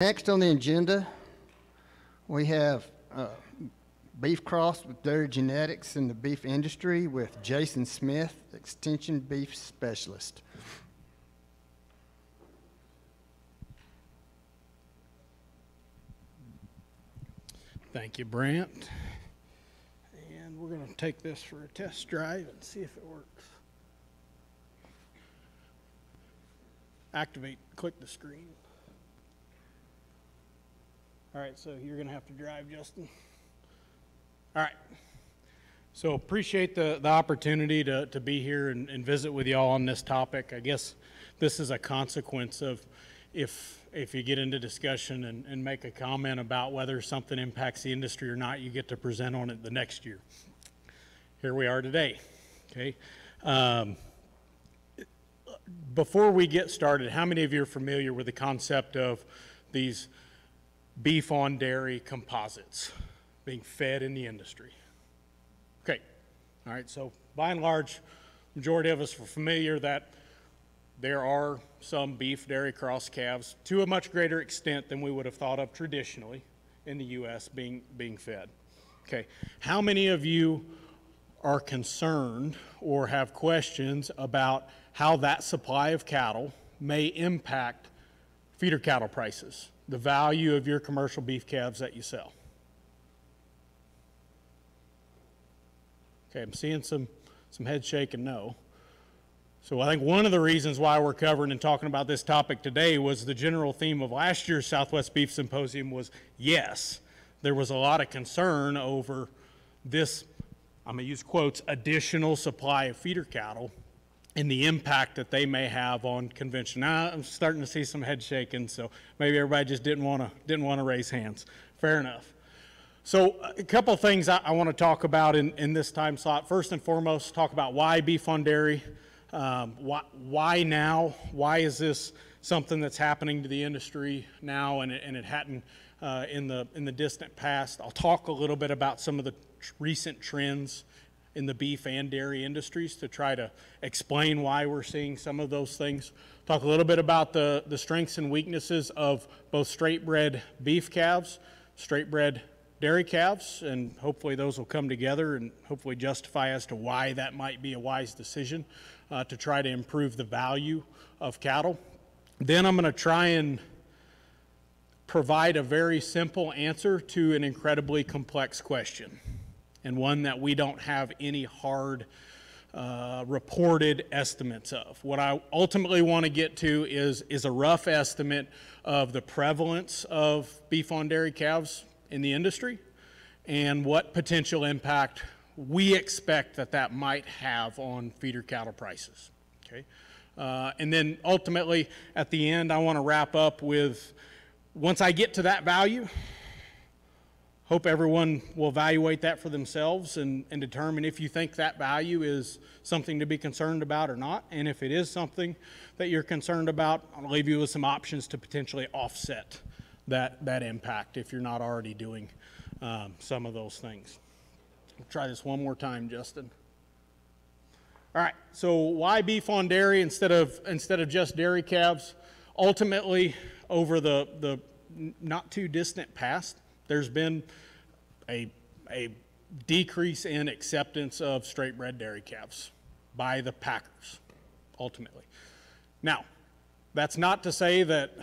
Next on the agenda, we have beef cross with dairy genetics in the beef industry with Jason Smith, Extension Beef Specialist. Thank you, Brent. And we're going to take this for a test drive and see if it works. Activate, click the screen. All right, so you're going to have to drive, Justin. All right. So appreciate the opportunity to be here and visit with y'all on this topic. I guess this is a consequence of if you get into discussion and make a comment about whether something impacts the industry or not, you get to present on it the next year. Here we are today, okay? Before we get started, how many of you are familiar with the concept of these beef on dairy composites being fed in the industry? Okay, all right, so by and large, majority of us are familiar that there are some beef dairy cross calves to a much greater extent than we would have thought of traditionally in the U.S. being fed. Okay, how many of you are concerned or have questions about how that supply of cattle may impact feeder cattle prices, the value of your commercial beef calves that you sell? Okay, I'm seeing some head shaking no. So I think one of the reasons why we're covering and talking about this topic today was the general theme of last year's Southwest Beef Symposium was, yes, there was a lot of concern over this, I'm going to use quotes, additional supply of feeder cattle and the impact that they may have on convention. Now I'm starting to see some head shaking, so maybe everybody just didn't want to raise hands. Fair enough. So a couple of things I want to talk about in this time slot. First and foremost, talk about why beef on dairy. Why now? Why is this something that's happening to the industry now and it hadn't in the distant past? I'll talk a little bit about some of the recent trends in the beef and dairy industries to try to explain why we're seeing some of those things. Talk a little bit about the strengths and weaknesses of both straight-bred beef calves, straight-bred dairy calves, and hopefully those will come together and hopefully justify as to why that might be a wise decision to try to improve the value of cattle. Then I'm going to try and provide a very simple answer to an incredibly complex question, and one that we don't have any hard reported estimates of. What I ultimately want to get to is a rough estimate of the prevalence of beef on dairy calves in the industry and what potential impact we expect that might have on feeder cattle prices. Okay, and then ultimately at the end I want to wrap up with, once I get to that value, hope everyone will evaluate that for themselves and determine if you think that value is something to be concerned about or not. And if it is something that you're concerned about, I'll leave you with some options to potentially offset that impact if you're not already doing some of those things. I'll try this one more time, Justin. All right, so why beef on dairy instead of just dairy calves? Ultimately, over the not too distant past, there's been a decrease in acceptance of straight-bred dairy calves by the packers, ultimately. Now, that's not to say that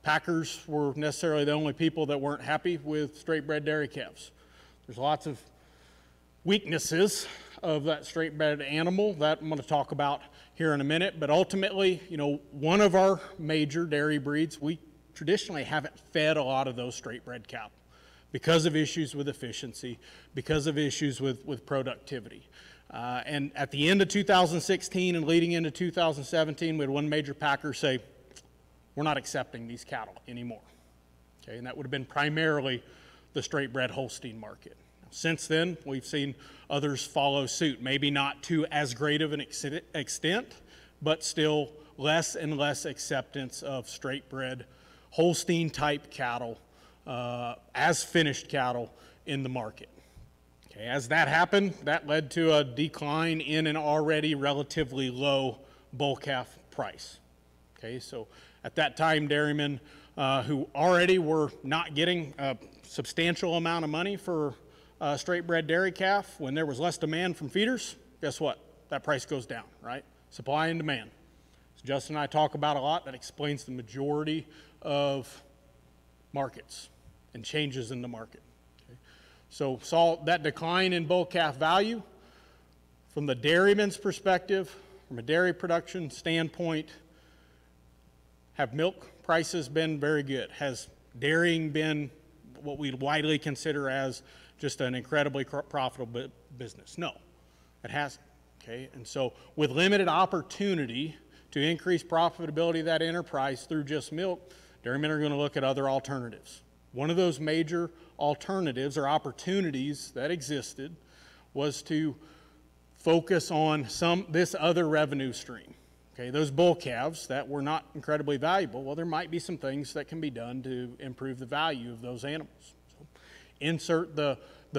packers were necessarily the only people that weren't happy with straight-bred dairy calves. There's lots of weaknesses of that straight-bred animal that I'm going to talk about here in a minute, but ultimately, you know, one of our major dairy breeds, we traditionally haven't fed a lot of those straight-bred cattle because of issues with efficiency, because of issues with productivity. And at the end of 2016 and leading into 2017, we had one major packer say, we're not accepting these cattle anymore. Okay, and that would have been primarily the straight-bred Holstein market. Since then, we've seen others follow suit, maybe not to as great of an extent, but still less and less acceptance of straight-bred Holstein-type cattle as finished cattle in the market. Okay, as that happened, that led to a decline in an already relatively low bull calf price. Okay, so at that time, dairymen who already were not getting a substantial amount of money for a straight bred dairy calf. When there was less demand from feeders, guess what? That price goes down, right? Supply and demand. So Justin and I talk about a lot. That explains the majority of markets and changes in the market. Okay? So saw that decline in bull calf value. From the dairyman's perspective, from a dairy production standpoint, have milk prices been very good? Has dairying been what we widely consider as just an incredibly profitable business? No, it hasn't. Okay, and so with limited opportunity to increase profitability of that enterprise through just milk, dairymen are going to look at other alternatives. One of those major alternatives or opportunities that existed was to focus on this other revenue stream. Okay, those bull calves that were not incredibly valuable, well, there might be some things that can be done to improve the value of those animals. So insert the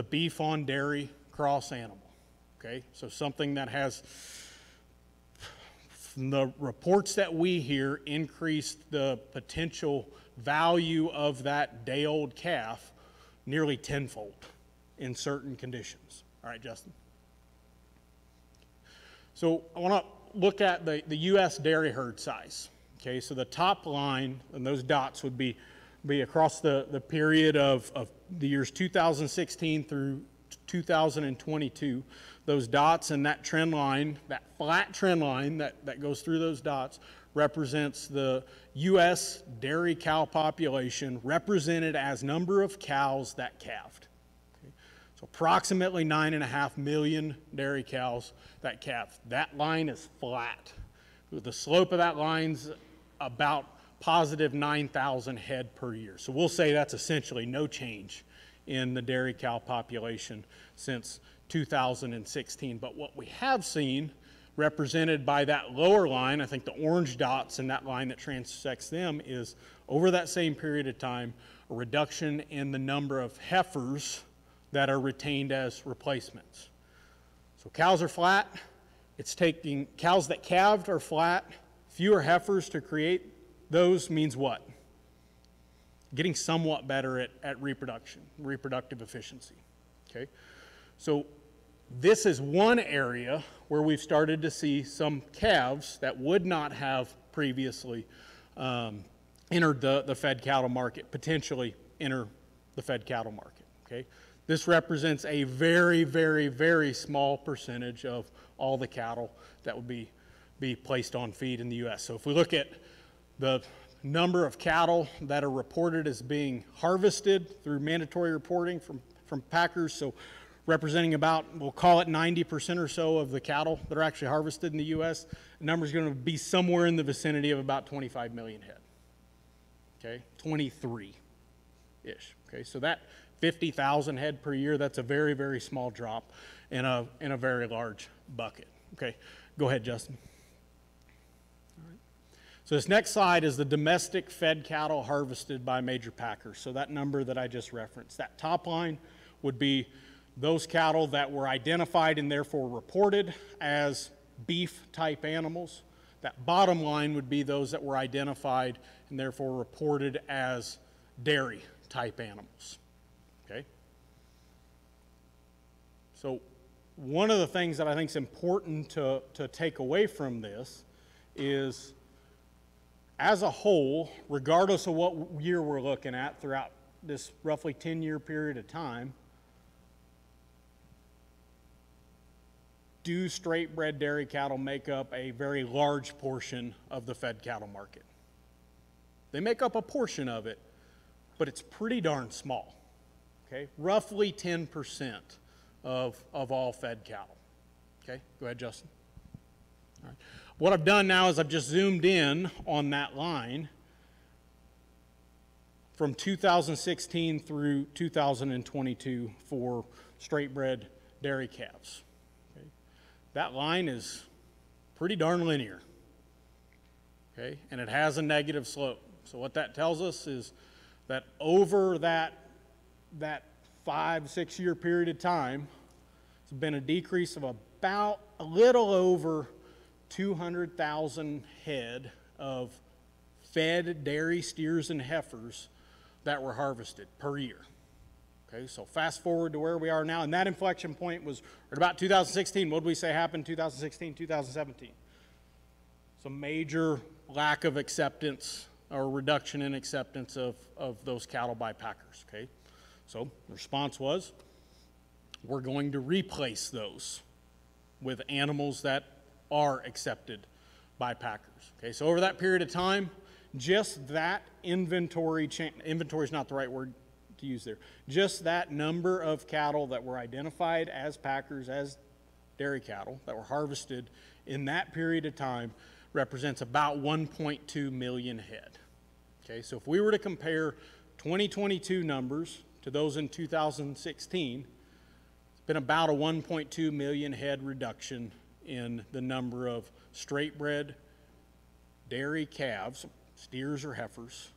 beef on dairy cross animal. Okay, so something that has, from the reports that we hear, increased the potential value of that day-old calf nearly tenfold in certain conditions. All right, Justin. So I want to look at the U.S. dairy herd size. Okay, so the top line, and those dots would be across the period of the years 2016 through 2022. Those dots and that trend line, that flat trend line that goes through those dots, represents the U.S. dairy cow population represented as number of cows that calved. Okay. So approximately 9.5 million dairy cows that calved. That line is flat. The slope of that line's about positive 9,000 head per year. So we'll say that's essentially no change in the dairy cow population since 2016. But what we have seen, represented by that lower line, I think the orange dots in that line that transects them, is over that same period of time, a reduction in the number of heifers that are retained as replacements. So cows are flat. It's taking cows that calved are flat. Fewer heifers to create those means what? Getting somewhat better at reproductive efficiency. Okay, so this is one area where we've started to see some calves that would not have previously entered the fed cattle market, potentially enter the fed cattle market. Okay, this represents a very, very, very small percentage of all the cattle that would be placed on feed in the U.S. So if we look at the number of cattle that are reported as being harvested through mandatory reporting from packers, so representing about, we'll call it 90% or so of the cattle that are actually harvested in the U.S., the number is going to be somewhere in the vicinity of about 25 million head. Okay, 23-ish. Okay, so that 50,000 head per year, that's a very, very small drop in a very large bucket. Okay, go ahead, Justin. So this next slide is the domestic fed cattle harvested by major packers. So that number that I just referenced, that top line would be those cattle that were identified and therefore reported as beef type animals. That bottom line would be those that were identified and therefore reported as dairy type animals. Okay? So one of the things that I think is important to take away from this is, as a whole, regardless of what year we're looking at throughout this roughly 10-year period of time, do straight bred dairy cattle make up a very large portion of the fed cattle market? They make up a portion of it, but it's pretty darn small. Okay, roughly 10% of all fed cattle. Okay, go ahead, Justin. All right. What I've done now is I've just zoomed in on that line from 2016 through 2022 for straight bred dairy calves. Okay. That line is pretty darn linear. Okay, and it has a negative slope. So what that tells us is that over that 5-6 year period of time, there's been a decrease of about a little over 200,000 head of fed dairy steers and heifers that were harvested per year. Okay, so fast forward to where we are now, and that inflection point was at about 2016. What did we say happened 2016, 2017? Some major lack of acceptance or reduction in acceptance of those cattle by packers, okay? So the response was, we're going to replace those with animals that are accepted by packers, okay? So over that period of time, just that inventory is not the right word to use there, just that number of cattle that were identified as packers, as dairy cattle, that were harvested in that period of time represents about 1.2 million head. Okay, so if we were to compare 2022 numbers to those in 2016, it's been about a 1.2 million head reduction in the number of straight-bred dairy calves, steers or heifers,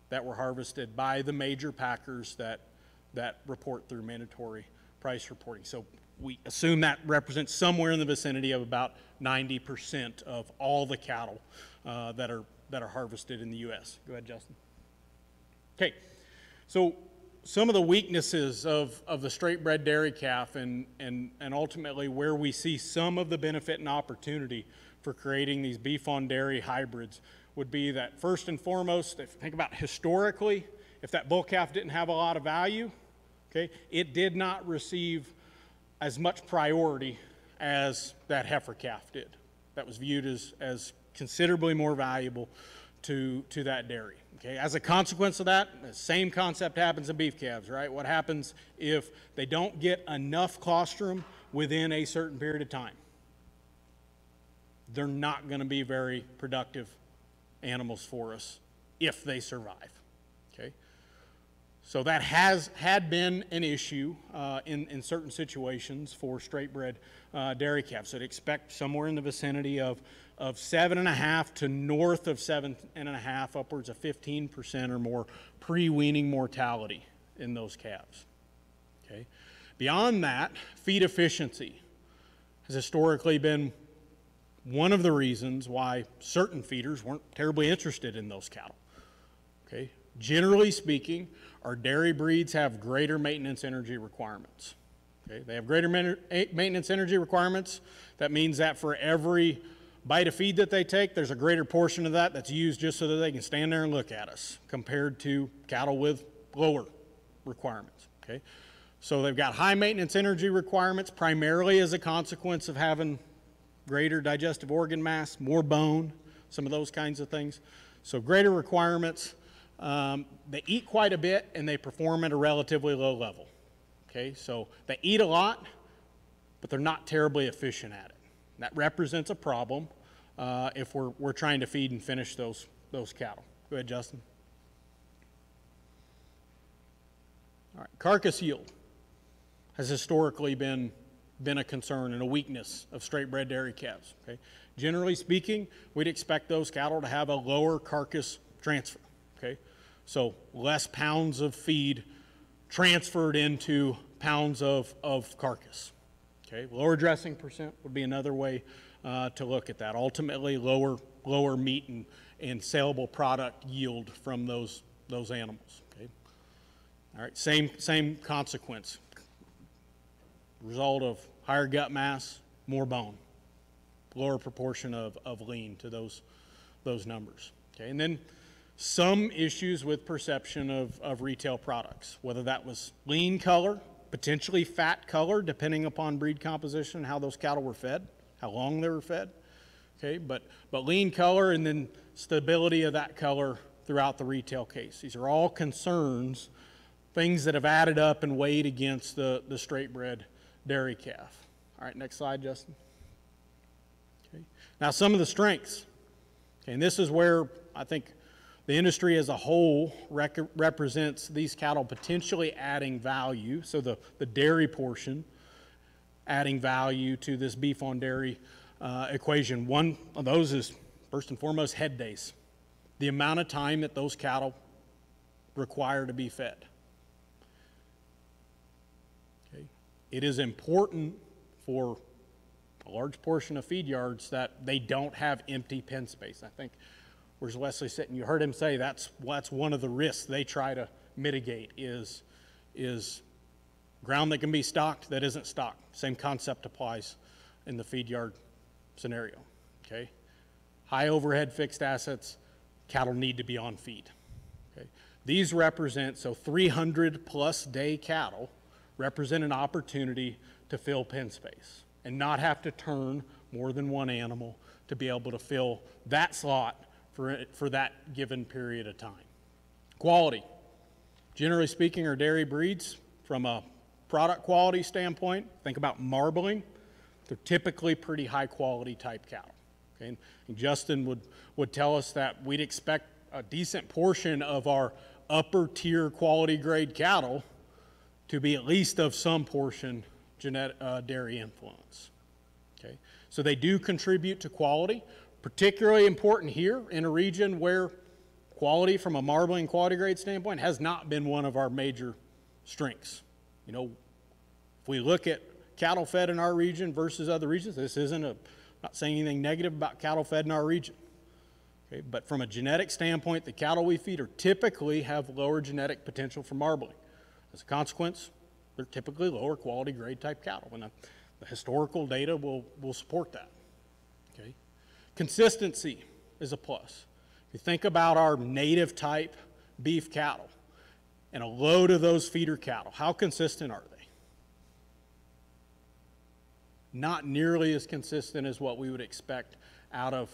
that were harvested by the major packers that report through mandatory price reporting. So we assume that represents somewhere in the vicinity of about 90% of all the cattle that are harvested in the U.S. Go ahead, Justin. Okay, so some of the weaknesses of the straight-bred dairy calf and ultimately where we see some of the benefit and opportunity for creating these beef-on-dairy hybrids would be that first and foremost, if you think about historically, if that bull calf didn't have a lot of value, okay, it did not receive as much priority as that heifer calf did. That was viewed as considerably more valuable to that dairy. Okay, as a consequence of that, the same concept happens in beef calves, right? What happens if they don't get enough colostrum within a certain period of time? They're not going to be very productive animals for us if they survive. Okay, so that had been an issue in certain situations for straight-bred dairy calves. So I'd expect somewhere in the vicinity of 7.5 to north of 7.5, upwards of 15% or more pre-weaning mortality in those calves. Okay, beyond that, feed efficiency has historically been one of the reasons why certain feeders weren't terribly interested in those cattle. Okay, generally speaking, our dairy breeds have greater maintenance energy requirements. Okay, they have greater maintenance energy requirements. That means that for every bite of feed that they take, there's a greater portion of that that's used just so that they can stand there and look at us, compared to cattle with lower requirements. Okay, so they've got high maintenance energy requirements primarily as a consequence of having greater digestive organ mass, more bone, some of those kinds of things. So greater requirements. They eat quite a bit and they perform at a relatively low level. Okay, so they eat a lot, but they're not terribly efficient at it. That represents a problem if we're trying to feed and finish those cattle. Go ahead, Justin. All right, carcass yield has historically been a concern and a weakness of straight-bred dairy calves. Okay? Generally speaking, we'd expect those cattle to have a lower carcass transfer. Okay? So less pounds of feed transferred into pounds of carcass. Okay? Lower dressing percent would be another way to look at that. Ultimately, lower meat and saleable product yield from those animals. Okay? All right, same consequence. Result of higher gut mass, more bone, lower proportion of lean to those numbers. Okay, and then some issues with perception of retail products, whether that was lean color, potentially fat color, depending upon breed composition and how those cattle were fed, how long they were fed. Okay, but lean color and then stability of that color throughout the retail case. These are all concerns, things that have added up and weighed against the straight-bred dairy calf. All right, next slide, Justin. Okay. Now, some of the strengths. Okay, and this is where I think the industry as a whole represents these cattle potentially adding value. So the dairy portion adding value to this beef on dairy equation. One of those is, first and foremost, head days. The amount of time that those cattle require to be fed. It is important for a large portion of feed yards that they don't have empty pen space. I think where's Wesley sitting? You heard him say that's one of the risks they try to mitigate is ground that can be stocked that isn't stocked. Same concept applies in the feed yard scenario, okay? High overhead fixed assets, cattle need to be on feed, okay? These represent, so 300 plus day cattle represent an opportunity to fill pen space and not have to turn more than one animal to be able to fill that slot for that given period of time. Quality. Generally speaking, our dairy breeds, from a product quality standpoint, think about marbling, they're typically pretty high quality type cattle. Okay? And Justin would tell us that we'd expect a decent portion of our upper tier quality grade cattle to be at least of some portion dairy influence. Okay? So they do contribute to quality, particularly important here in a region where quality from a marbling quality grade standpoint has not been one of our major strengths. You know, if we look at cattle fed in our region versus other regions, this isn't not saying anything negative about cattle fed in our region. Okay? But from a genetic standpoint, the cattle we feed are typically have lower genetic potential for marbling. As a consequence, they're typically lower quality grade type cattle, and the historical data will support that. Okay? Consistency is a plus. If you think about our native type beef cattle and a load of those feeder cattle, how consistent are they? Not nearly as consistent as what we would expect out of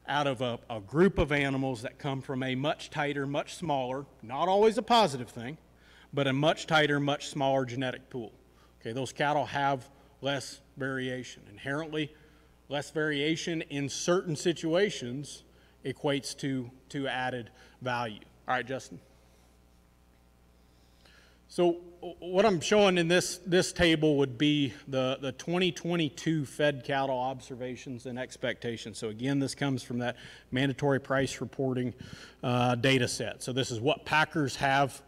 a group of animals that come from a much tighter, much smaller, not always a positive thing, but a much tighter, much smaller genetic pool. Okay, those cattle have less variation. Inherently, less variation in certain situations equates to added value. All right, Justin. So what I'm showing in this table would be the 2022 fed cattle observations and expectations. So again, this comes from that mandatory price reporting data set. So this is what packers have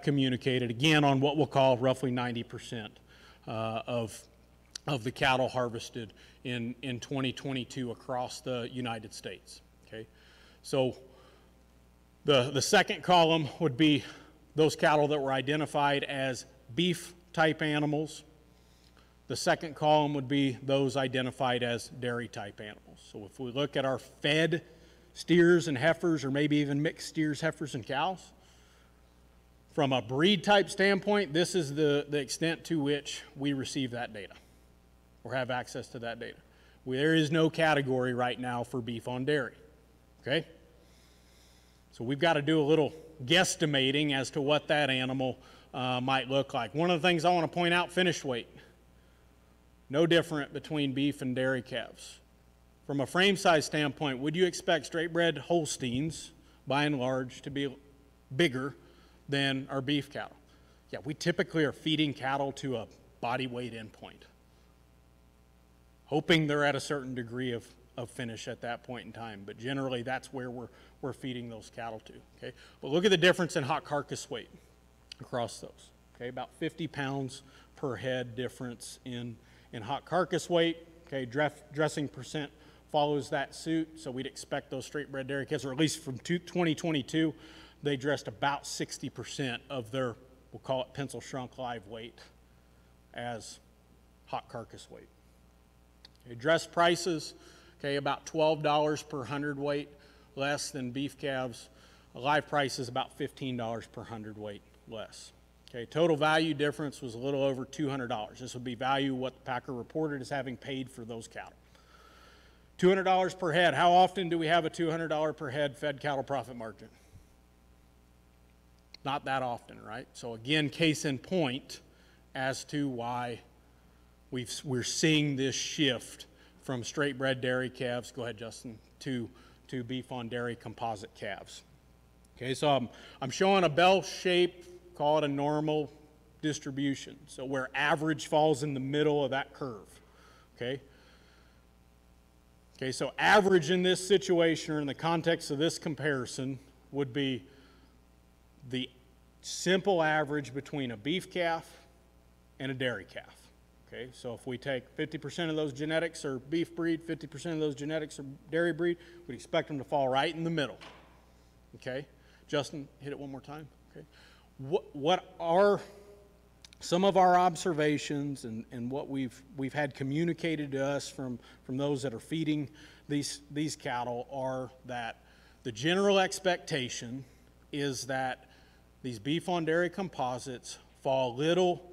communicated, again, on what we'll call roughly 90% of the cattle harvested in 2022 across the United States. Okay, so the second column would be those cattle that were identified as beef type animals. The second column would be those identified as dairy type animals. So if we look at our fed steers and heifers, or maybe even mixed steers, heifers, and cows, from a breed type standpoint, this is the extent to which we receive that data or have access to that data. There is no category right now for beef on dairy, okay? So we've got to do a little guesstimating as to what that animal might look like. One of the things I want to point out, finished weight. No different between beef and dairy calves. From a frame size standpoint, would you expect straight bred Holsteins, by and large, to be bigger than our beef cattle? Yeah, we typically are feeding cattle to a body weight endpoint, hoping they're at a certain degree of finish at that point in time, but generally that's where we're feeding those cattle to, okay? But look at the difference in hot carcass weight across those, okay? About 50 pounds per head difference in hot carcass weight, okay? Dressing percent follows that suit, so we'd expect those straight bred dairy calves, or at least from 2022, they dressed about 60% of their, we'll call it pencil shrunk live weight as hot carcass weight. Okay, dress prices, okay, about $12 per hundredweight less than beef calves. A live price is about $15 per hundredweight less. Okay, total value difference was a little over $200. This would be value what the packer reported as having paid for those cattle. $200 per head. How often do we have a $200 per head fed cattle profit margin? Not that often, right? So again, case in point as to why we're seeing this shift from straight bred dairy calves, go ahead Justin, to beef on dairy composite calves. Okay, so I'm showing a bell shape, call it a normal distribution. So where average falls in the middle of that curve, okay? Okay, so average in this situation, or in the context of this comparison, would be the simple average between a beef calf and a dairy calf. Okay, so if we take 50% of those genetics are beef breed, 50% of those genetics are dairy breed, we'd expect them to fall right in the middle. Okay, Justin, hit it one more time. Okay, what are some of our observations and what we've had communicated to us from those that are feeding these cattle are that the general expectation is that these beef on dairy composites fall little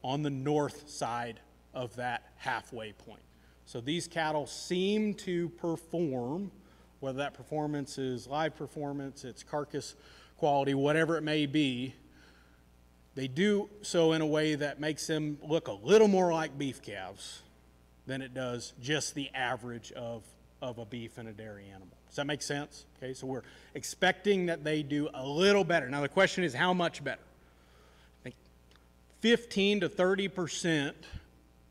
on the north side of that halfway point. So these cattle seem to perform, whether that performance is live performance, it's carcass quality, whatever it may be, they do so in a way that makes them look a little more like beef calves than it does just the average of a beef and a dairy animal. Does that make sense? Okay, so we're expecting that they do a little better. Now the question is how much better? I think 15 to 30%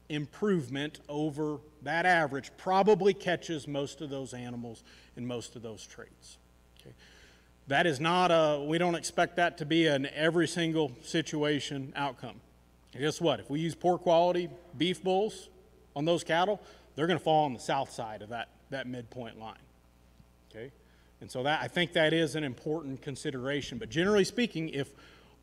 improvement over that average probably catches most of those animals in most of those traits. Okay. That is not we don't expect that to be an every single situation outcome. And guess what? If we use poor quality beef bulls on those cattle, they're going to fall on the south side of that midpoint line. Okay? And so I think that is an important consideration. But generally speaking, if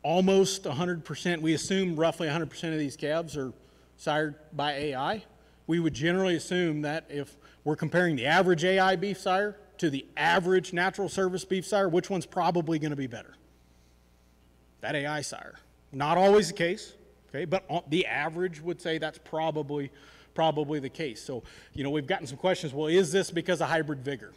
almost 100%, we assume roughly 100% of these calves are sired by AI, we would generally assume that if we're comparing the average AI beef sire to the average natural service beef sire, which one's probably going to be better? That AI sire. Not always the case, okay, but the average would say that's probably the case. So, we've gotten some questions, well, is this because of hybrid vigor?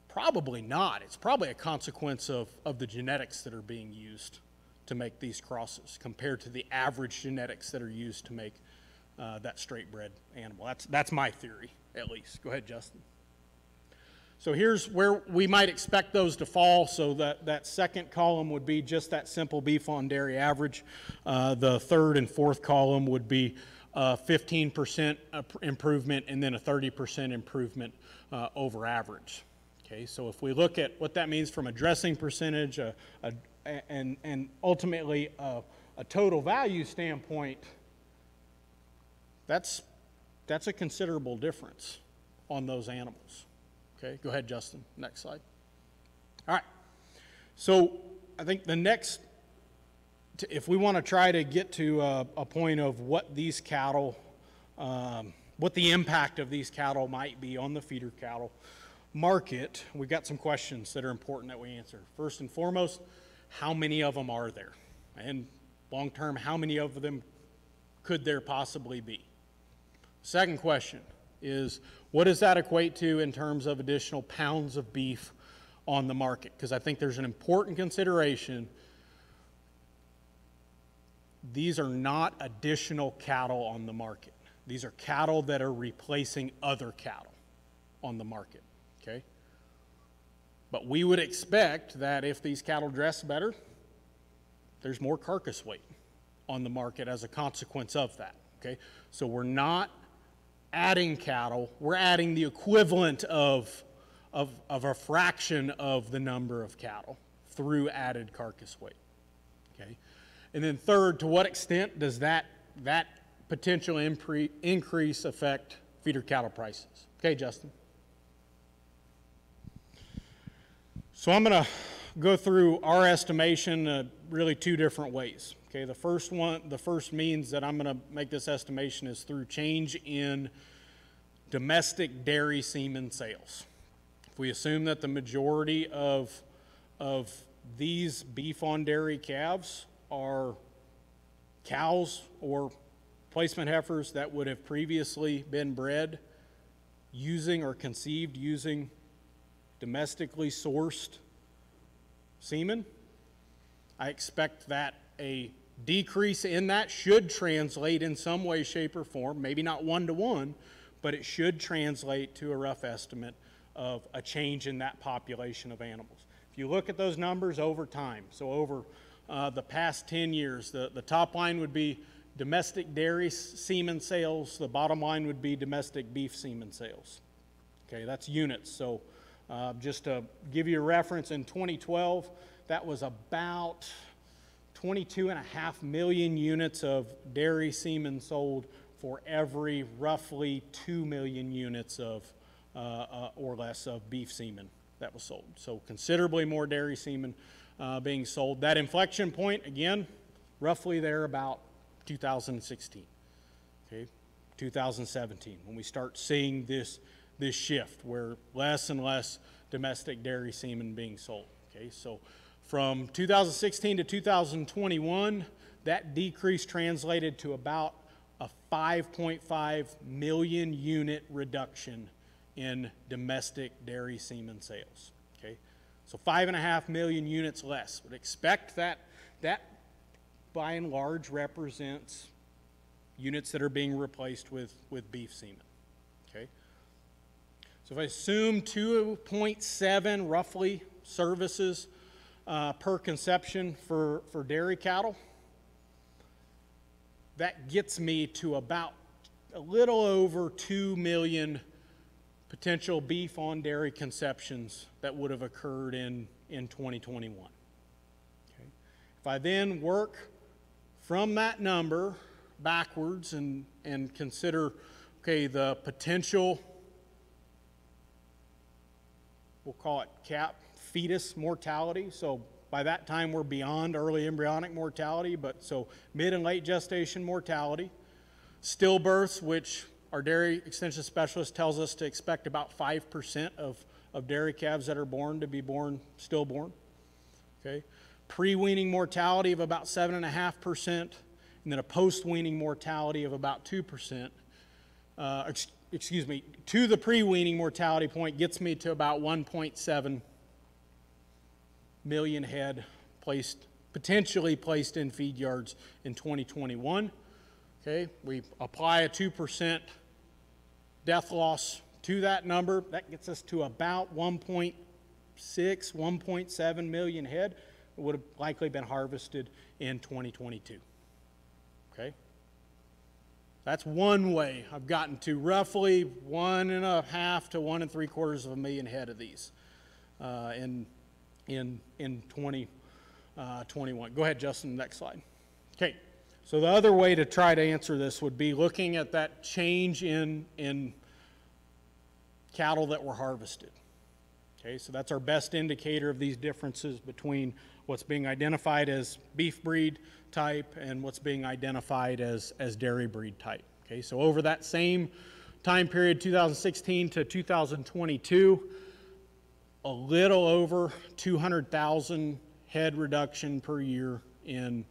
Probably not. It's probably a consequence of the genetics that are being used to make these crosses compared to the average genetics that are used to make that straight bred animal. That's my theory, at least. Go ahead, Justin. So here's where we might expect those to fall. So that second column would be just that simple beef on dairy average. The third and fourth column would be 15% improvement and then a 30% improvement over average. Okay, so if we look at what that means from a dressing percentage and ultimately a total value standpoint, that's a considerable difference on those animals. Okay, go ahead, Justin. Next slide. All right. So I think the next, if we want to try to get to a point of what these cattle, what the impact of these cattle might be on the feeder cattle market, we've got some questions that are important that we answer. First and foremost, how many of them are there? And long term, how many of them could there possibly be? Second question is, what does that equate to in terms of additional pounds of beef on the market? Because I think there's an important consideration. These are not additional cattle on the market. These are cattle that are replacing other cattle on the market, okay? But we would expect that if these cattle dress better, there's more carcass weight on the market as a consequence of that, okay? So we're not adding cattle, we're adding the equivalent of a fraction of the number of cattle through added carcass weight, okay? And then third, to what extent does that potential increase affect feeder cattle prices? Okay, Justin. So I'm going to go through our estimation really two different ways. Okay, the first means that I'm going to make this estimation is through change in domestic dairy semen sales. If we assume that the majority of these beef on dairy calves are cows or placement heifers that would have previously been bred using or conceived using domestically sourced semen, I expect that a decrease in that should translate in some way, shape, or form, maybe not one-to-one, but it should translate to a rough estimate of a change in that population of animals. If you look at those numbers over time, so over the past 10 years, the top line would be domestic dairy semen sales, the bottom line would be domestic beef semen sales. Okay, that's units. So just to give you a reference, in 2012, that was about 22.5 million units of dairy semen sold for every roughly 2 million units of or less of beef semen that was sold. So considerably more dairy semen being sold. That inflection point, again, roughly there about 2016, okay, 2017, when we start seeing this shift where less and less domestic dairy semen being sold. Okay, so from 2016 to 2021, that decrease translated to about a 5.5 million unit reduction in domestic dairy semen sales. Okay, so 5.5 million units less. Would expect that by and large represents units that are being replaced with beef semen. Okay, so if I assume 2.7 roughly services per conception for dairy cattle, that gets me to about a little over 2 million potential beef on dairy conceptions that would have occurred in 2021. Okay. If I then work from that number backwards and consider, okay, the potential, we'll call it fetus mortality. So by that time we're beyond early embryonic mortality, but so mid and late gestation mortality, stillbirths, which our dairy extension specialist tells us to expect about 5% of dairy calves that are born to be born stillborn. Okay, pre-weaning mortality of about 7.5%, and then a post-weaning mortality of about 2%. Excuse me, to the pre-weaning mortality point gets me to about 1.7 million head potentially placed in feed yards in 2021. Okay, we apply a 2% death loss to that number. That gets us to about 1.6, 1.7 million head that would have likely been harvested in 2022. Okay, that's one way I've gotten to roughly 1.5 to 1 3/4 million head of these in 2021. Go ahead, Justin, next slide. Okay, so the other way to try to answer this would be looking at that change in cattle that were harvested. Okay, so that's our best indicator of these differences between what's being identified as beef breed type and what's being identified as dairy breed type. Okay, so over that same time period, 2016 to 2022, a little over 200,000 head reduction per year in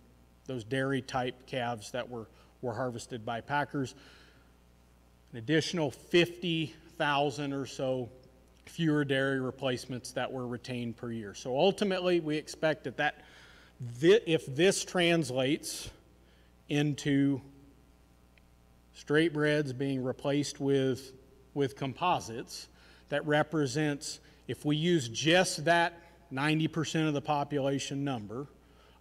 those dairy type calves that were harvested by packers. An additional 50,000 or so fewer dairy replacements that were retained per year. So ultimately, we expect that if this translates into straight breds being replaced with composites, that represents, if we use just that 90% of the population number,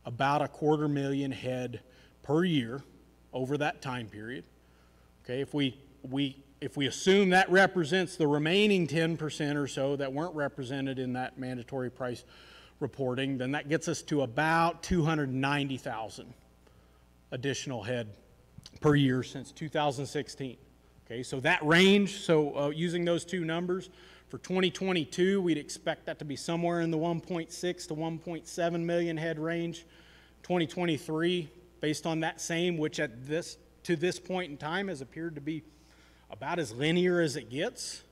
about 250,000 head per year over that time period. Okay, if we assume that represents the remaining 10% or so that weren't represented in that mandatory price reporting, then that gets us to about 290,000 additional head per year since 2016. Okay, so that range, so using those two numbers, for 2022, we'd expect that to be somewhere in the 1.6 to 1.7 million head range. 2023, based on that same, which to this point in time has appeared to be about as linear as it gets,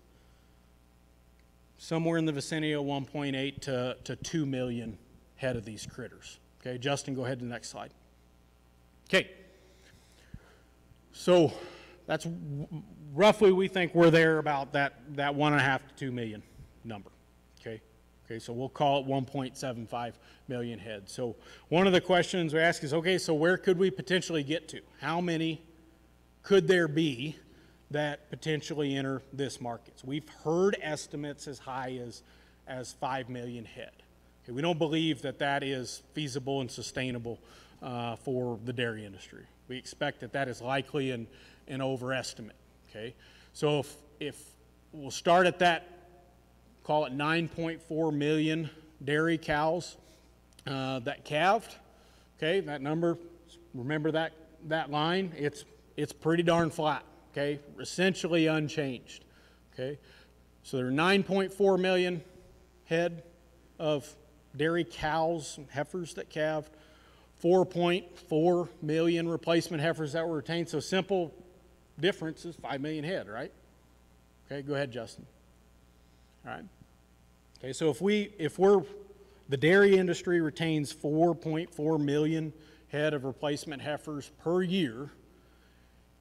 somewhere in the vicinity of 1.8 to 2 million head of these critters. Okay, Justin, go ahead to the next slide. Okay, so that's roughly, we think we're there about that 1.5 to 2 million number. Okay, so we'll call it 1.75 million head. So one of the questions we ask is, okay, so where could we potentially get to? How many could there be that potentially enter this market? So we've heard estimates as high as 5 million head. Okay, we don't believe that is feasible and sustainable for the dairy industry. We expect that is likely an overestimate. Okay, so if we'll start at that, call it 9.4 million dairy cows that calved Okay, that number, remember that line? It's pretty darn flat, okay? Essentially unchanged, okay? So there are 9.4 million head of dairy cows and heifers that calved, 4.4 million replacement heifers that were retained. So simple difference is 5 million head, right? Okay, go ahead, Justin. All right. Okay, so the dairy industry retains 4.4 million head of replacement heifers per year.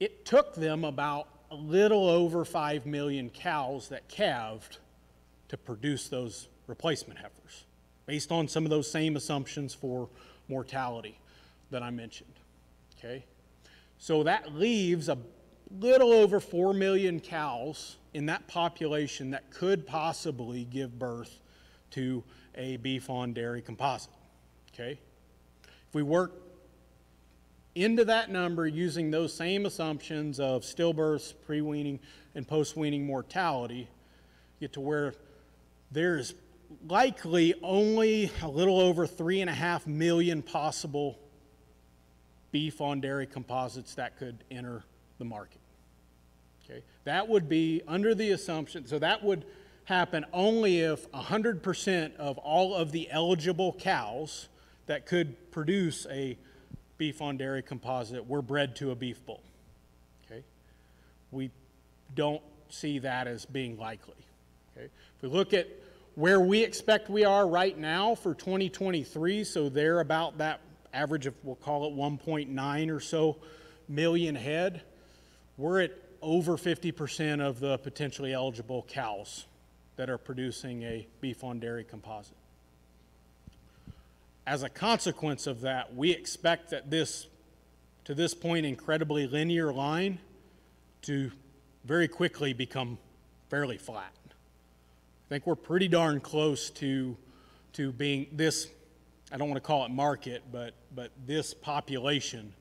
It took them about a little over 5 million cows that calved to produce those replacement heifers, based on some of those same assumptions for mortality that I mentioned, okay? So that leaves a little over 4 million cows in that population that could possibly give birth to a beef on dairy composite, okay? If we work into that number using those same assumptions of stillbirths, pre-weaning, and post-weaning mortality, get to where there's likely only a little over 3.5 million possible beef on dairy composites that could enter the market. Okay, that would be under the assumption, so that would happen only if 100% of all of the eligible cows that could produce a beef on dairy composite were bred to a beef bull. Okay, we don't see that as being likely. Okay, if we look at where we expect we are right now for 2023, so they're about that average of, we'll call it 1.9 or so million head, we're at over 50% of the potentially eligible cows that are producing a beef on dairy composite. As a consequence of that, we expect that to this point, incredibly linear line to very quickly become fairly flat. I think we're pretty darn close to being this, I don't want to call it market, but this population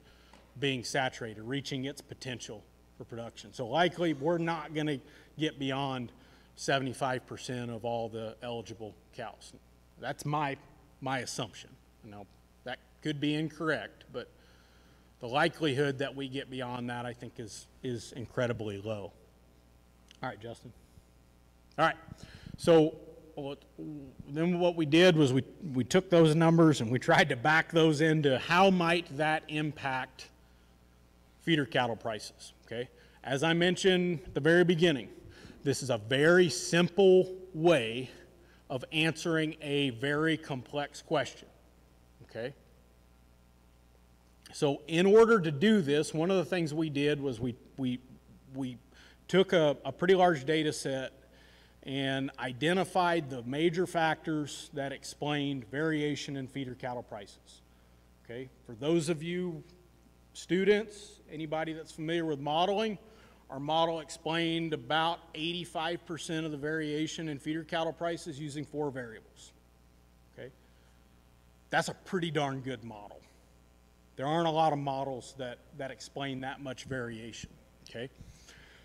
being saturated, reaching its potential for production. So likely we're not going to get beyond 75% of all the eligible cows. That's my assumption. Now, that could be incorrect, but the likelihood that we get beyond that, I think, is incredibly low. All right, Justin. All right, so then what we did was we took those numbers and we tried to back those into how might that impact feeder cattle prices, okay? As I mentioned at the very beginning, this is a very simple way of answering a very complex question, okay? So in order to do this, one of the things we did was we took a pretty large data set and identified the major factors that explained variation in feeder cattle prices, okay? For those of you students, anybody that's familiar with modeling, our model explained about 85% of the variation in feeder cattle prices using 4 variables, okay? That's a pretty darn good model. There aren't a lot of models that explain that much variation, okay?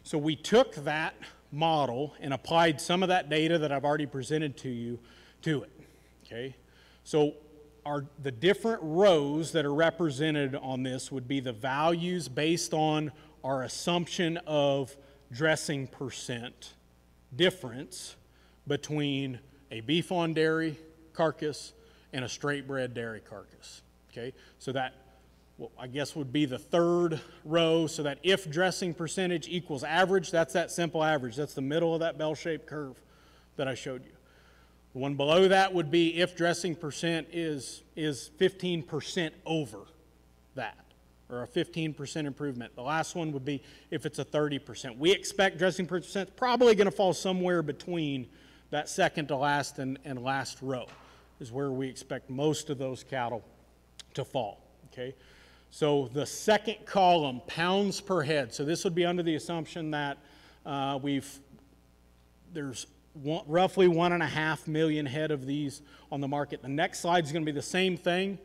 So we took that model and applied some of that data that I've already presented to you to it, okay? So the different rows that are represented on this would be the values based on our assumption of dressing percent difference between a beef on dairy carcass and a straight bred dairy carcass, okay? So that, well, I guess would be the third row, so that if dressing percentage equals average, that's that simple average. That's the middle of that bell-shaped curve that I showed you. The one below that would be if dressing percent is 15% over that, or a 15% improvement. The last one would be if it's a 30%. We expect dressing percent probably going to fall somewhere between that second to last and last row is where we expect most of those cattle to fall, okay? So the second column, pounds per head. So this would be under the assumption that there's roughly 1.5 million head of these on the market. The next slide is going to be the same thing.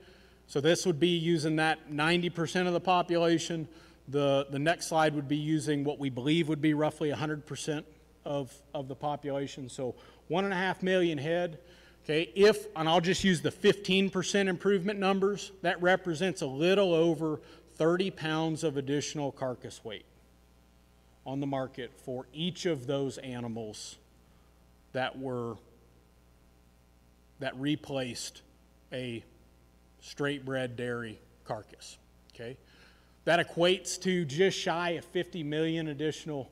So this would be using that 90% of the population. The next slide would be using what we believe would be roughly 100% of the population. So 1.5 million head Okay, and I'll just use the 15% improvement numbers, that represents a little over 30 pounds of additional carcass weight on the market for each of those animals that replaced a straight bred dairy carcass. Okay, that equates to just shy of 50 million additional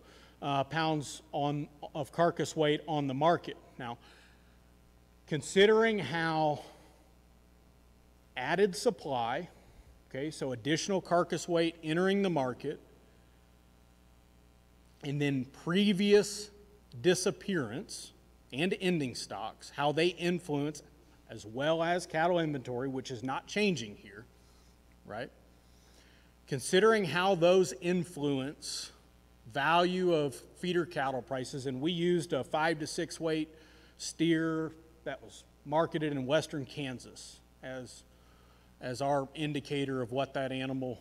pounds of carcass weight on the market. Now, considering how added supply, okay, so additional carcass weight entering the market, and then previous disappearance and ending stocks, how they influence, as well as cattle inventory, which is not changing here, right? Considering how those influence value of feeder cattle prices, and we used a 5 to 6 weight steer that was marketed in western Kansas as our indicator of what that animal,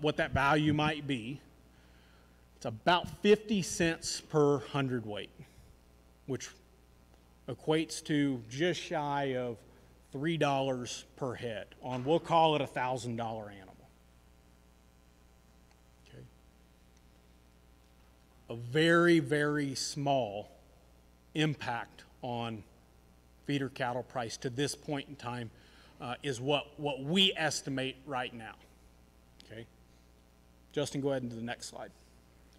what that value might be. It's about 50 cents per hundredweight, which equates to just shy of $3 per head on, we'll call it, $1,000 animal. Okay. A very, very small impact on feeder cattle price to this point in time is what we estimate right now. Okay. Justin, go ahead into the next slide.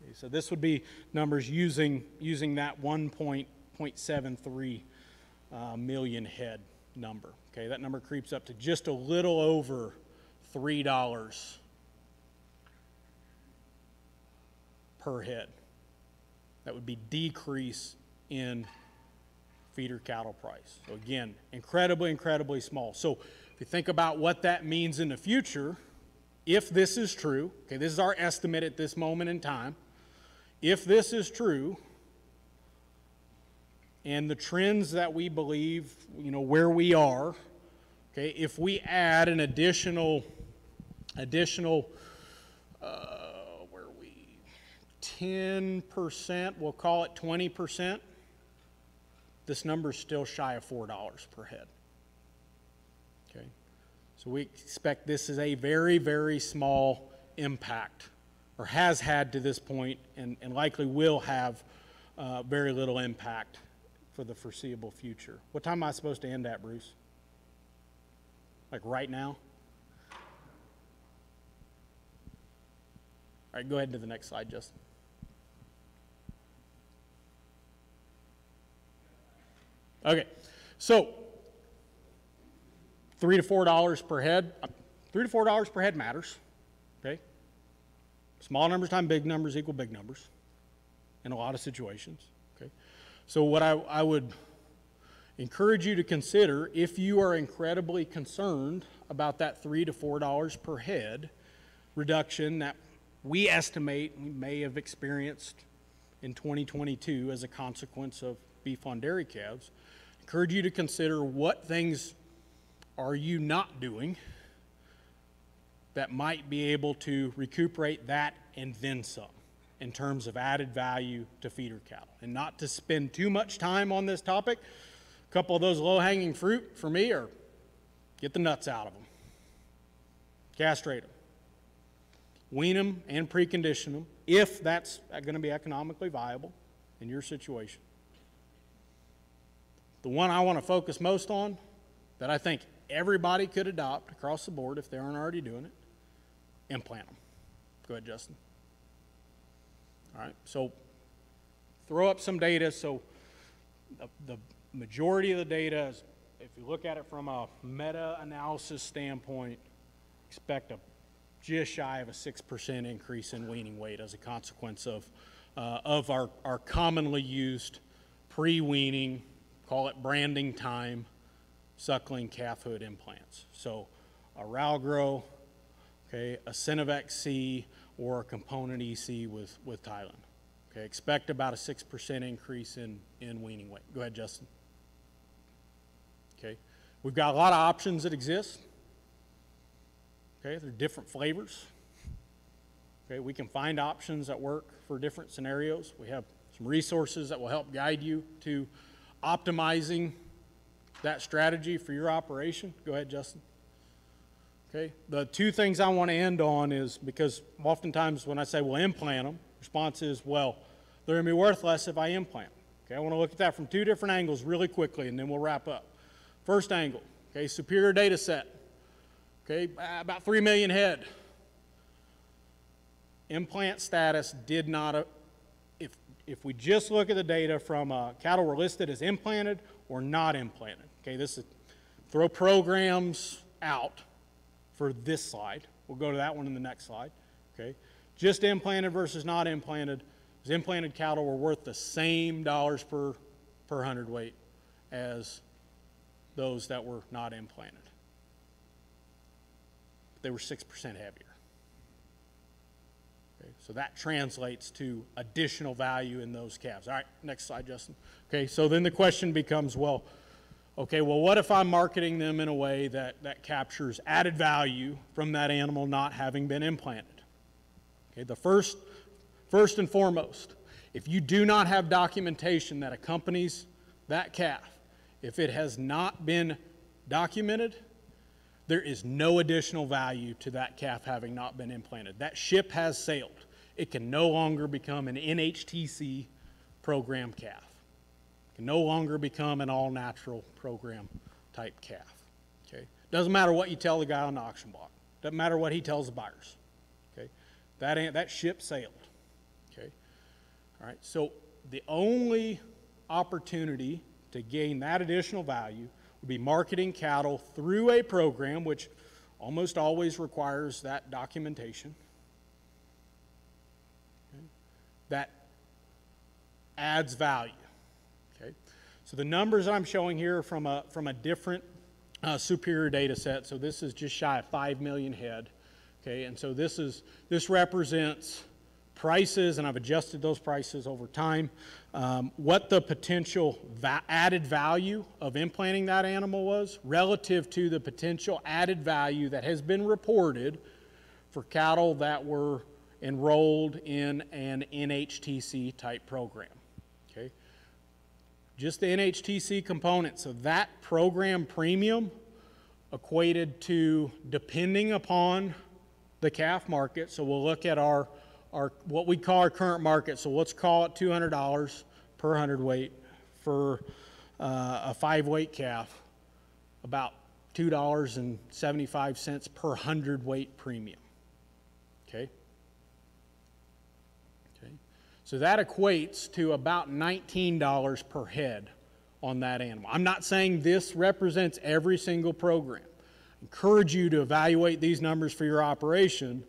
Okay, so this would be numbers using that 1.73 million head number. Okay, that number creeps up to just a little over $3 per head. That would be decrease in feeder cattle price. So again, incredibly, incredibly small. So if you think about what that means in the future, if this is true, okay, this is our estimate at this moment in time. If this is true, and the trends that we believe, where we are, okay, if we add an additional 10%, we'll call it 20%, this number is still shy of $4 per head. Okay, so we expect this is a very, very small impact, or has had to this point, and likely will have very little impact for the foreseeable future. What time am I supposed to end at, Bruce? Like right now? All right, go ahead to the next slide, Justin. Okay, so $3 to $4 per head. $3 to $4 per head matters. Okay, small numbers times big numbers equal big numbers in a lot of situations. Okay, so what I would encourage you to consider, if you are incredibly concerned about that $3 to $4 per head reduction that we estimate we may have experienced in 2022 as a consequence of beef on dairy calves, encourage you to consider what things are you not doing that might be able to recuperate that and then some in terms of added value to feeder cattle. And not to spend too much time on this topic, a couple of those low-hanging fruit for me are get the nuts out of them, castrate them, wean them and precondition them if that's going to be economically viable in your situation. The one I want to focus most on that I think everybody could adopt across the board if they aren't already doing it, implant them. Go ahead, Justin. All right, so throw up some data. So the majority of the data is, if you look at it from a meta-analysis standpoint, expect a just shy of a 6% increase in weaning weight as a consequence of our commonly used pre-weaning, call it branding time, suckling calf hood implants. So a Ralgro, okay, a Synovex C, or a component EC with Thailand. Okay, expect about a 6% increase in weaning weight. Go ahead, Justin. Okay, we've got a lot of options that exist. Okay, they're different flavors. Okay, we can find options that work for different scenarios. We have some resources that will help guide you to optimizing that strategy for your operation? Go ahead, Justin. Okay, the two things I want to end on is, because oftentimes when I say, well, implant them, response is, well, they're going to be worth less if I implant. Okay, I want to look at that from two different angles really quickly, and then we'll wrap up. First angle, okay, superior data set. Okay, about 3 million head. Implant status did not, if we just look at the data from cattle were listed as implanted or not implanted. Okay, this is, throw programs out for this slide. We'll go to that one in the next slide. Okay, just implanted versus not implanted. Because implanted cattle were worth the same dollars per hundredweight as those that were not implanted. They were 6% heavier. Okay, so that translates to additional value in those calves. All right, next slide, Justin. Okay, so then the question becomes, well, okay, well, what if I'm marketing them in a way that captures added value from that animal not having been implanted? Okay, the first and foremost, if you do not have documentation that accompanies that calf, if it has not been documented, there is no additional value to that calf having not been implanted. That ship has sailed. It can no longer become an NHTC program calf. It can no longer become an all-natural program type calf. Okay? Doesn't matter what you tell the guy on the auction block. Doesn't matter what he tells the buyers. Okay? That ship sailed. Okay? All right, so the only opportunity to gain that additional value would be marketing cattle through a program, which almost always requires that documentation, okay, that adds value. Okay, so the numbers I'm showing here are from a different superior data set. So this is just shy of 5 million head. Okay, and so this represents prices, and I've adjusted those prices over time. What the potential added value of implanting that animal was relative to the potential added value that has been reported for cattle that were enrolled in an NHTC type program. Okay, just the NHTC component. So that program premium equated to, depending upon the calf market, so we'll look at our what we call our current market, so let's call it $200 per hundredweight for a 5-weight calf, about $2.75 per hundredweight premium. Okay? Okay. So that equates to about $19 per head on that animal. I'm not saying this represents every single program. I encourage you to evaluate these numbers for your operation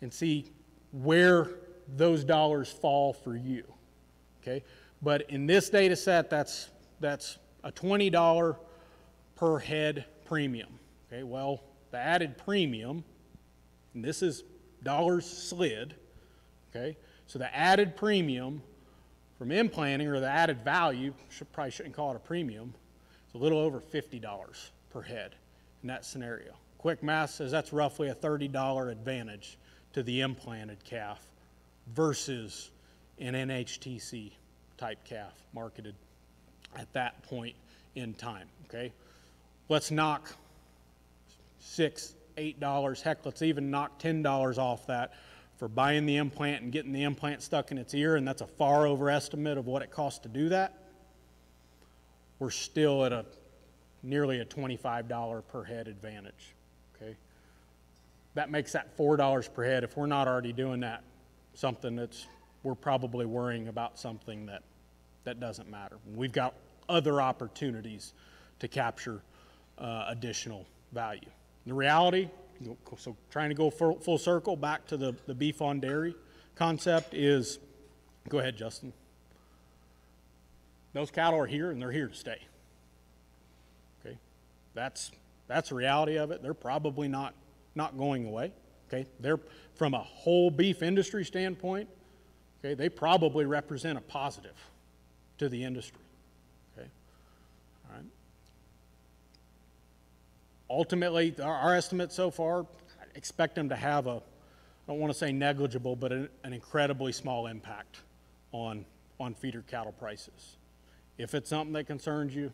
and see where those dollars fall for you, okay? But in this data set, that's a $20 per head premium, okay? Well, the added premium, and this is dollars slid, okay? So the added premium from implanting, or the added value, probably shouldn't call it a premium, it's a little over $50 per head in that scenario. Quick math says that's roughly a $30 advantage to the implanted calf versus an NHTC type calf marketed at that point in time, okay? Let's knock $6, $8, heck, let's even knock $10 off that for buying the implant and getting the implant stuck in its ear, and that's a far overestimate of what it costs to do that. We're still at nearly a $25 per head advantage, okay? That makes that $4 per head. If we're not already doing that, we're probably worrying about something that doesn't matter. We've got other opportunities to capture additional value. The reality, so trying to go full circle back to the beef on dairy concept is, go ahead, Justin. Those cattle are here and they're here to stay. Okay, that's the reality of it. They're probably not going away. Okay, they're, from a whole beef industry standpoint, okay, they probably represent a positive to the industry. Okay, all right. Ultimately, our estimate so far, I expect them to have I don't want to say negligible, but an incredibly small impact on feeder cattle prices. If it's something that concerns you,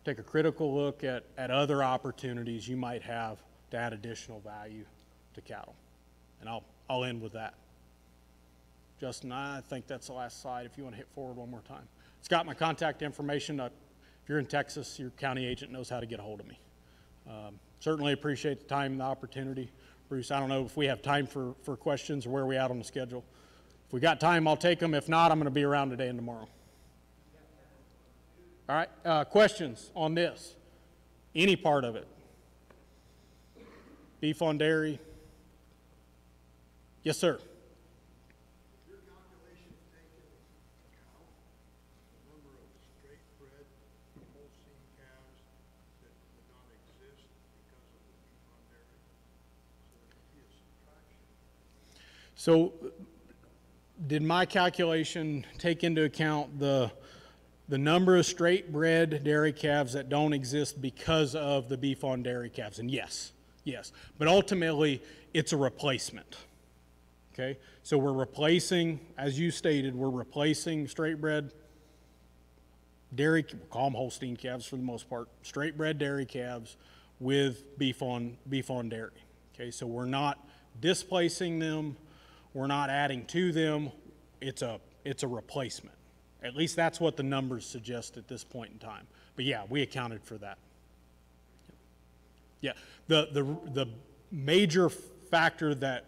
take a critical look at other opportunities you might have to add additional value to cattle. And I'll end with that. Justin, I think that's the last slide if you want to hit forward one more time. It's got my contact information. If you're in Texas, your county agent knows how to get a hold of me. Certainly appreciate the time and the opportunity. Bruce, I don't know if we have time for questions or where are we at on the schedule. If we got time, I'll take them. If not, I'm going to be around today and tomorrow. All right, questions on this? Any part of it? Beef on dairy? Yes, sir. Your calculation take into account the number of straight bred Holstein calves that would not exist because of the beef on dairy? So there could be a subtraction. So did my calculation take into account the number of straight bred dairy calves that don't exist because of the beef on dairy calves? And yes. But ultimately, it's a replacement. Okay, so we're replacing, as you stated, we're replacing straight bred dairy, we'll call them Holstein calves for the most part, straight bred dairy calves with beef on dairy. Okay, so we're not displacing them, we're not adding to them, it's a replacement. At least that's what the numbers suggest at this point in time. But yeah, we accounted for that. Yeah, the major factor that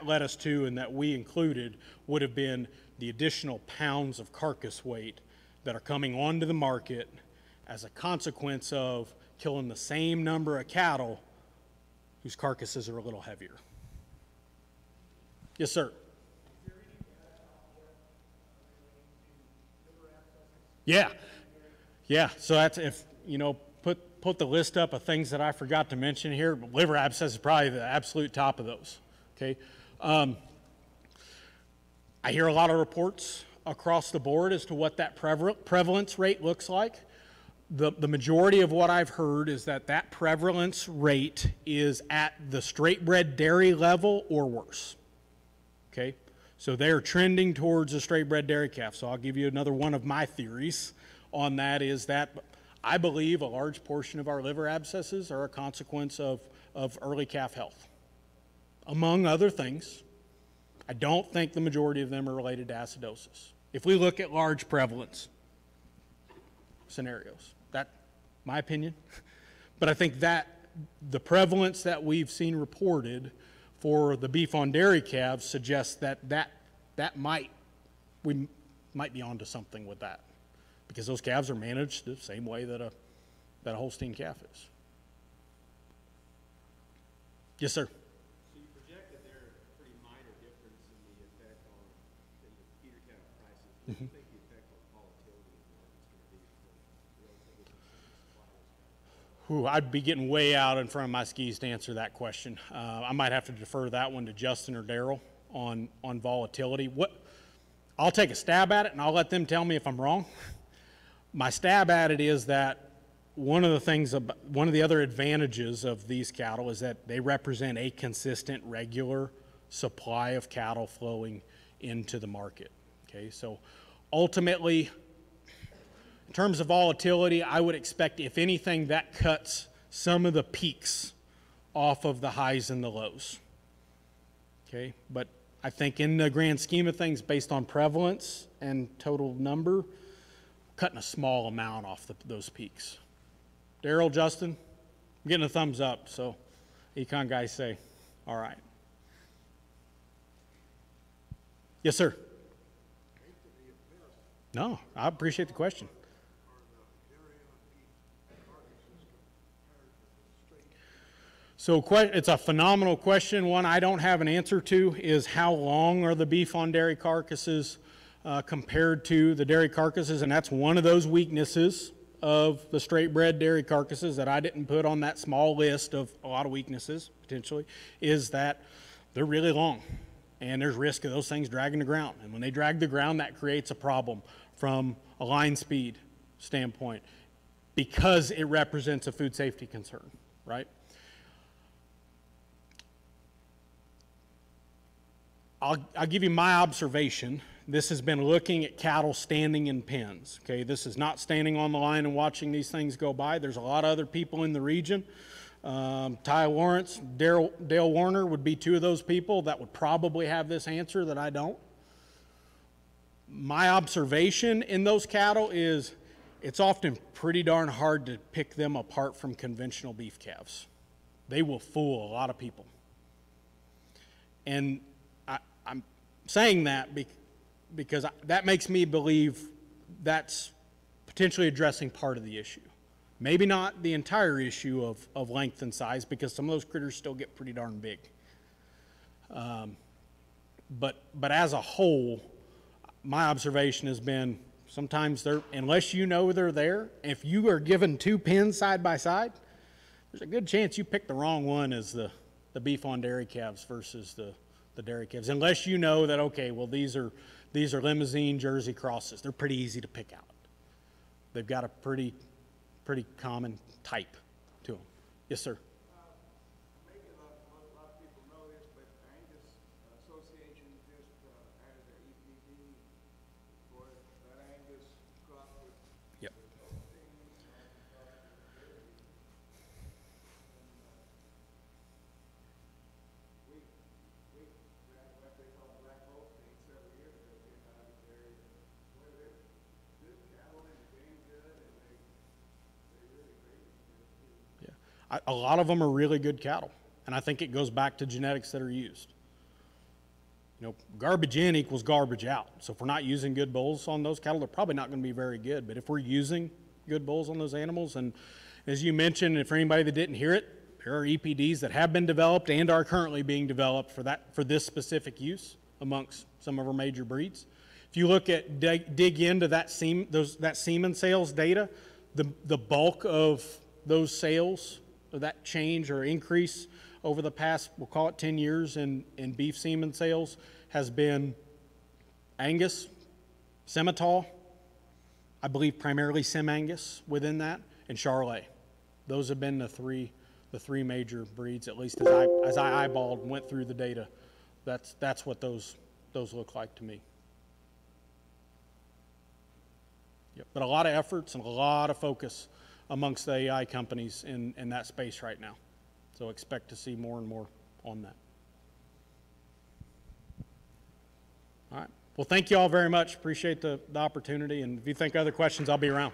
led us to and that we included would have been the additional pounds of carcass weight that are coming onto the market as a consequence of killing the same number of cattle whose carcasses are a little heavier. Yes, sir. Yeah. So that's, if you know, put the list up of things that I forgot to mention here, but liver abscess is probably the absolute top of those. Okay. I hear a lot of reports across the board as to what that prevalence rate looks like. The majority of what I've heard is that prevalence rate is at the straight bred dairy level or worse. Okay. So they're trending towards a straight bred dairy calf. So I'll give you another one of my theories on that, is that I believe a large portion of our liver abscesses are a consequence of early calf health. Among other things, I don't think the majority of them are related to acidosis. If we look at large prevalence scenarios, that's my opinion. But I think that the prevalence that we've seen reported for the beef on dairy calves suggests that we might be onto something with that, because those calves are managed the same way that a Holstein calf is. Yes, sir. So you projected there a pretty minor difference in the effect on the feeder cattle prices. What do you think the effect on volatility in the market is going to be for relatively supply? I'd be getting way out in front of my skis to answer that question. I might have to defer that one to Justin or Daryl on volatility. I'll take a stab at it, and I'll let them tell me if I'm wrong. My stab at it is that one of the other advantages of these cattle is that they represent a consistent, regular supply of cattle flowing into the market. Okay, so ultimately, in terms of volatility, I would expect, if anything, that cuts some of the peaks off of the highs and the lows. Okay, but I think in the grand scheme of things, based on prevalence and total number, cutting a small amount off those peaks. Daryl, Justin, I'm getting a thumbs up, so econ guys say, all right. Yes, sir. No, I appreciate the question. So it's a phenomenal question. One I don't have an answer to is how long are the beef on dairy carcasses compared to the dairy carcasses, and that's one of those weaknesses of the straight bred dairy carcasses that I didn't put on that small list of a lot of weaknesses, potentially, is that they're really long, and there's risk of those things dragging the ground. And when they drag the ground, that creates a problem from a line speed standpoint because it represents a food safety concern, right? I'll give you my observation, This has been looking at cattle standing in pens. Okay, this is not standing on the line and watching these things go by. There's a lot of other people in the region. Ty Lawrence, Dale Warner would be two of those people that would probably have this answer that I don't. My observation in those cattle is it's often pretty darn hard to pick them apart from conventional beef calves. They will fool a lot of people. And I'm saying that because that makes me believe that's potentially addressing part of the issue. Maybe not the entire issue of length and size, because some of those critters still get pretty darn big. But as a whole, my observation has been sometimes unless you know they're there, if you are given two pens side by side, there's a good chance you picked the wrong one as the beef on dairy calves versus the dairy calves. Unless you know that, okay, well, these are limousine Jersey crosses. They're pretty easy to pick out. They've got a pretty common type to them. Yes, sir. Maybe a lot of people know this, but Angus Association just added their EPD for that Angus crop with Yep. what they call black Holstein several years ago came out of there. Well, they're good cattle and game good, and they really great. Yeah. A lot of them are really good cattle, and I think it goes back to genetics that are used. You know, garbage in equals garbage out. So if we're not using good bulls on those cattle, they're probably not going to be very good. But if we're using good bulls on those animals, and as you mentioned, and for anybody that didn't hear it, there are EPDs that have been developed and are currently being developed for this specific use amongst some of our major breeds. If you look at dig into that semen sales data, the bulk of those sales, that change or increase over the past, we'll call it 10 years in beef semen sales, has been Angus, Simmental, I believe primarily Sim Angus within that, and Charolais. Those have been the three major breeds, at least as I eyeballed and went through the data. That's what those look like to me. Yep. But a lot of efforts and a lot of focus amongst the AI companies in that space right now. So expect to see more and more on that. All right. Well, thank you all very much. Appreciate the opportunity. And if you think other questions, I'll be around.